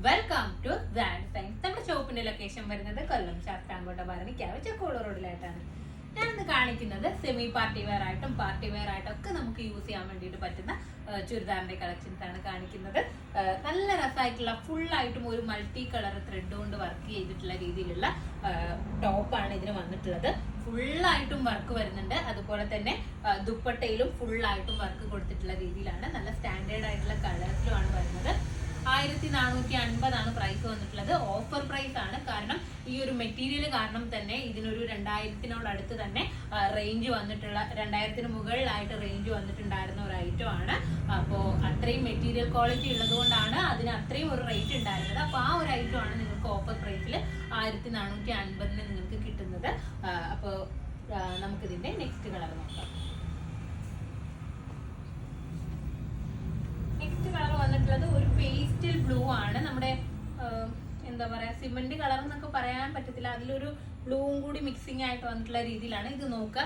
Welcome to grant science. നമ്മുടെ ഷോപ്പിന്റെ location വരുന്നത് കൊല്ലം ശാസ്താംകോട്ട ഭരണിക്കാവ് ചക്കോട് റോഡിലായിട്ടാണ്. ഞാനിന്ന് കാണിക്കുന്നത് സെമി പാർട്ടി വെയർ ആയിട്ടും പാർട്ടി വെയർ ആയിട്ടും ഒക്കെ നമുക്ക് യൂസ് ചെയ്യാൻ വേണ്ടിയിട്ട് പറ്റുന്ന ചുരിദാറിന്റെ കളക്ഷൻസ് ആണ് കാണിക്കുന്നത്. നല്ല രസമായിട്ടുള്ള ഫുള്ളായിട്ടും ഒരു മൾട്ടി കളർ ത്രെഡ് കൊണ്ട് വർക്ക് ചെയ്തിട്ടുള്ള രീതിയിലുള്ള ടോപ്പാണ് ഇതിന് വന്നിട്ടുള്ളത്. ഫുള്ളായിട്ടും വർക്ക് വരുന്നുണ്ട്. അതുപോലെ തന്നെ ദുപ്പട്ടയിലും ഫുള്ളായിട്ടും വർക്ക് കൊടുത്തിട്ടുള്ള രീതിയിലാണ്. നല്ല സ്റ്റാൻഡേർഡ് ആയിട്ടുള്ള കളേഴ്സിലുമാണ് വരുന്നത്. 1450 പ്രൈസ് വന്നിട്ടുള്ളത്. ഓഫർ പ്രൈസ് ആണ്. കാരണം ഈ ഒരു മെറ്റീരിയൽ കാരണം തന്നെ ഇതിനൊരു 2000-നോടടുത്ത് തന്നെ റേഞ്ച് വന്നിട്ടുള്ള 2000-ന് മുകളിലായിട്ട് റേഞ്ച് വന്നിട്ടുണ്ടായിരുന്ന ഒരു ഐറ്റം ആണ്. അപ്പോൾ അത്രയും മെറ്റീരിയൽ ക്വാളിറ്റി ഉള്ളത് കൊണ്ടാണ് അതിന് അത്രയും ഒരു റേറ്റ് ഉണ്ടായിരുന്നത്. അപ്പോൾ ആ ഒരു ഐറ്റം ആണ് നിങ്ങൾക്ക് ഓഫർ പ്രൈസിൽ 1450-ന് നിങ്ങൾക്ക് കിട്ടുന്നത്. അപ്പോൾ നമുക്കിതിന്റെ നെക്സ്റ്റ് കളർ നോക്കാം. നെക്സ്റ്റ് കളർ വന്നിട്ടുള്ളത് ഒരു പേസ്റ്റൽ ബ്ലൂ ആണ്. നമ്മുടെ എന്താ പറയാ, സിമന്റ് കളർ എന്നൊക്കെ പറയാൻ പറ്റത്തില്ല, അതിലൊരു ബ്ലൂവും കൂടി മിക്സിംഗ് ആയിട്ട് വന്നിട്ടുള്ള രീതിയിലാണ്. ഇത് നോക്കുക,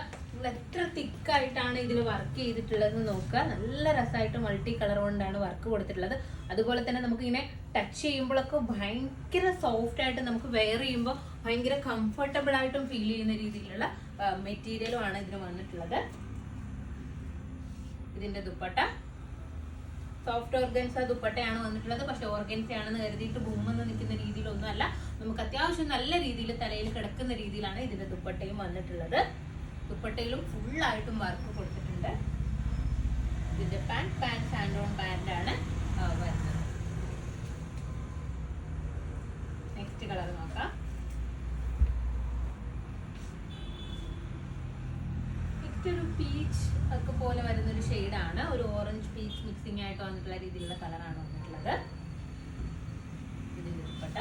എത്ര തിക്കായിട്ടാണ് ഇതിൽ വർക്ക് ചെയ്തിട്ടുള്ളത് നോക്കുക. നല്ല രസമായിട്ട് മൾട്ടി കളർ കൊണ്ടാണ് വർക്ക് കൊടുത്തിട്ടുള്ളത്. അതുപോലെ തന്നെ നമുക്കിങ്ങനെ ടച്ച് ചെയ്യുമ്പോഴൊക്കെ ഭയങ്കര സോഫ്റ്റ് ആയിട്ട് നമുക്ക് വെയർ ചെയ്യുമ്പോൾ ഭയങ്കര കംഫർട്ടബിൾ ആയിട്ടും ഫീൽ ചെയ്യുന്ന രീതിയിലുള്ള മെറ്റീരിയലും ആണ് ഇതിന് വന്നിട്ടുള്ളത്. ഇതിന്റെ ദുപ്പട്ട സോഫ്റ്റ് ഓർഗൻസ ദുപ്പട്ടയാണ് വന്നിട്ടുള്ളത്. പക്ഷെ ഓർഗൻസ ആണെന്ന് കരുതിയിട്ട് ബൂമെന്ന് നിൽക്കുന്ന രീതിയിലൊന്നും അല്ല. നമുക്ക് അത്യാവശ്യം നല്ല രീതിയിൽ തലയിൽ കിടക്കുന്ന രീതിയിലാണ് ഇതിന്റെ ദുപ്പട്ടയും വന്നിട്ടുള്ളത്. ദുപ്പട്ടയിലും ഫുള്ളായിട്ടും വർക്ക് കൊടുത്തിട്ടുണ്ട്. ഇതിന്റെ പാന്റ് സാൻഡ് ഓൺ പാന്റ് ആണ് വരുന്നത്. നെക്സ്റ്റ് കളർ നോക്കാം. ഒരു പീച്ച് ഒക്കെ പോലെ വരുന്ന ഒരു ഷെയ്ഡാണ്. ഒരു ഓറഞ്ച് പീച്ച് മിക്സിംഗ് ആയിട്ട് വന്നിട്ടുള്ള രീതിയിലുള്ള കളറാണ് വന്നിട്ടുള്ളത്. ഇതിന്റെ ദുപ്പട്ട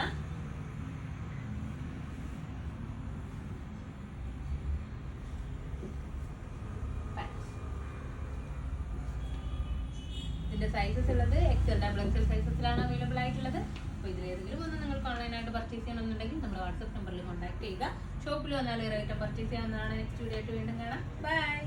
ഇതിന്റെ സൈസസ് ഉള്ളത് XL, XXL സൈസസിലാണ് അവൈലബിൾ ആയിട്ടുള്ളത്. അപ്പോൾ ഇതിലേതെങ്കിലും ഒന്ന് നിങ്ങൾക്ക് ഓൺലൈനായിട്ട് പർച്ചേസ് ചെയ്യണമെന്നുണ്ടെങ്കിൽ നമ്മുടെ വാട്സ്ആപ്പ് നമ്പറിൽ കോൺടാക്ട് ചെയ്യുക. ഷോപ്പിൽ വന്നാൽ റേറ്റ് പർച്ചേസ് ചെയ്യാവുന്നതാണ്. നെക്സ്റ്റ് വീഡിയോ ആയിട്ട് വീണ്ടും കാണാം. ബൈ.